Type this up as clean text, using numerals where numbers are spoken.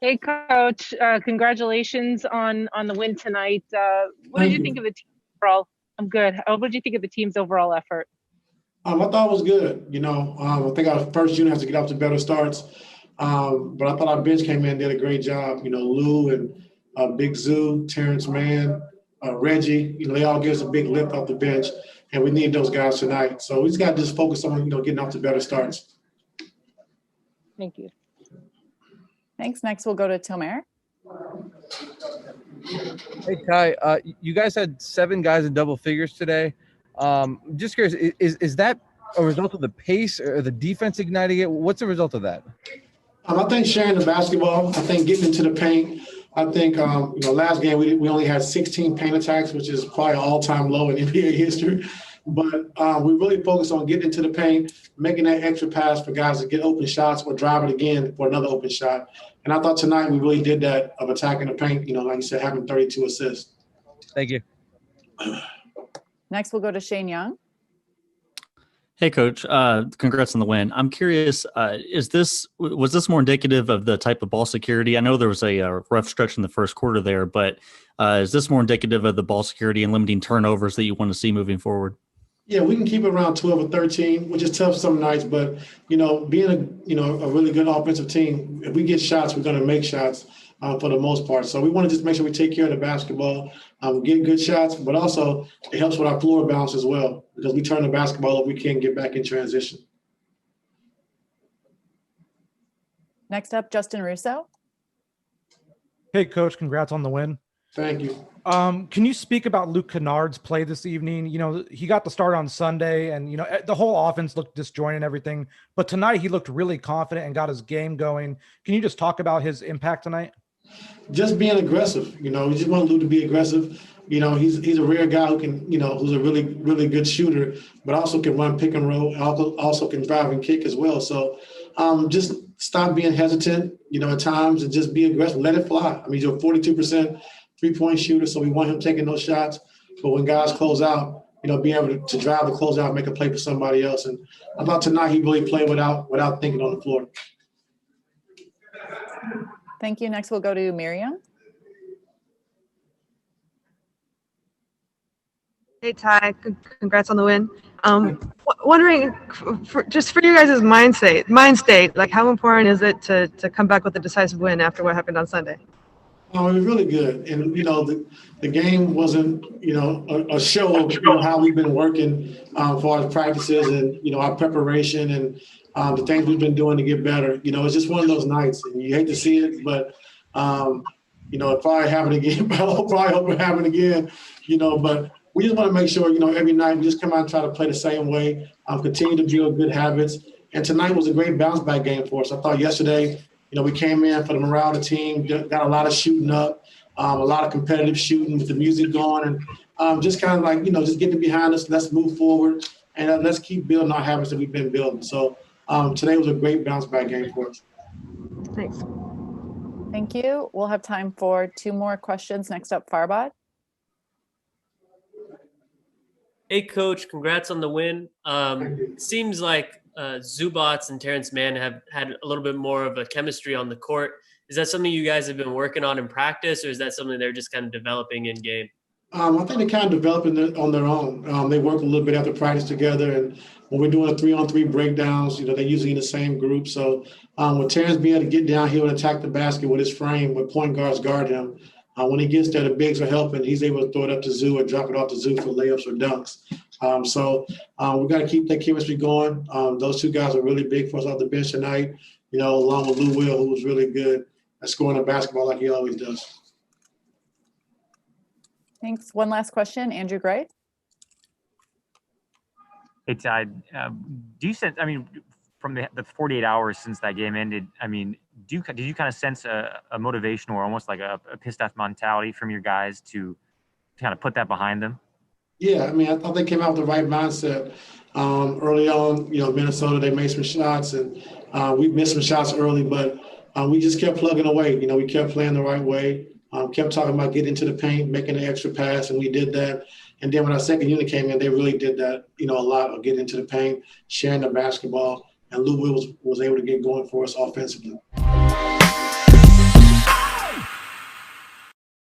Hey, Coach. Congratulations on the win tonight. What did Thank you think you. of the team overall? I'm good. What did you think of the team's overall effort? I thought it was good. I think our first unit has to get off to better starts. But I thought our bench came in and did a great job. Lou and Big Zoo, Terrence Mann, Reggie, they all give us a big lift off the bench. And we need those guys tonight. So we just got to just focus on, getting off to better starts. Thank you. Thanks. Next, we'll go to Tomer. Hey, Ty, you guys had 7 guys in double figures today. Just curious, is that a result of the pace or the defense igniting it? What's the result of that? I think sharing the basketball. I think getting into the paint. I think, last game we only had 16 paint attacks, which is probably an all-time low in NBA history. But we really focused on getting into the paint, making that extra pass for guys to get open shots or drive it again for another open shot. And I thought tonight we really did that of attacking the paint, like you said, having 32 assists. Thank you. Next, we'll go to Shane Young. Hey, Coach. Congrats on the win. I'm curious, was this more indicative of the type of ball security? I know there was a rough stretch in the first quarter there, but is this more indicative of the ball security and limiting turnovers that you want to see moving forward? Yeah, we can keep it around 12 or 13, which is tough some nights. But, being a really good offensive team, if we get shots, we're going to make shots for the most part. So we want to just make sure we take care of the basketball, get good shots, but also it helps with our floor balance as well because we turn the basketball up, we can't get back in transition. Next up, Justin Russo. Hey, Coach, congrats on the win. Thank you. Can you speak about Luke Kennard's play this evening? He got the start on Sunday and, the whole offense looked disjointed and everything. But tonight he looked really confident and got his game going. Can you just talk about his impact tonight? Just being aggressive. We just want Luke to be aggressive. He's a rare guy who can, who's a really, really good shooter, but also can run pick and roll, also can drive and kick as well. So just stop being hesitant, at times and just be aggressive. Let it fly. He's a 42% three-point shooter, so we want him taking those shots. But when guys close out, being able to drive the closeout, make a play for somebody else. And I thought tonight he really played without thinking on the floor. Thank you. Next, we'll go to Miriam. Hey, Ty. Congrats on the win. Wondering, for you guys' mind state, like how important is it to come back with a decisive win after what happened on Sunday? It was really good. And, the game wasn't, a show of how we've been working for our practices and, our preparation and the things we've been doing to get better. It's just one of those nights. And you hate to see it, but, it probably happen again. I probably hope it happen again, but we just want to make sure, every night we just come out and try to play the same way, continue to build good habits. And tonight was a great bounce back game for us. I thought yesterday, we came in for the morale of the team, got a lot of shooting up, a lot of competitive shooting with the music going, and just kind of like, just getting behind us. Let's move forward, and let's keep building our habits that we've been building. So today was a great bounce back game for us. Thanks. Thank you. We'll have time for 2 more questions. Next up, Farbad. Hey, Coach. Congrats on the win. Seems like Zubats and Terrence Mann have had a little bit more of a chemistry on the court. Is that something you guys have been working on in practice, or is that something they're just kind of developing in game? I think they're kind of developing it on their own. They work a little bit after practice together, and when we're doing a 3-on-3 breakdowns, they're usually in the same group. So with Terrence being able to get down here and attack the basket with his frame, with point guards guard him, when he gets there, the bigs are helping. He's able to throw it up to Zoo or drop it off to Zoo for layups or dunks. So we got to keep that chemistry going. Those 2 guys are really big for us off the bench tonight, along with Lou Will, who was really good at scoring the basketball like he always does. Thanks. One last question, Andrew Gray. Hey, Ty, do you sense, from the 48 hours since that game ended, did you kind of sense a motivation or almost like a pissed off mentality from your guys to kind of put that behind them? Yeah, I thought they came out with the right mindset. Early on, Minnesota, they made some shots, and we missed some shots early, but we just kept plugging away. We kept playing the right way, kept talking about getting into the paint, making an extra pass, and we did that. And then when our second unit came in, they really did that, a lot of getting into the paint, sharing the basketball, and Lou Will was able to get going for us offensively.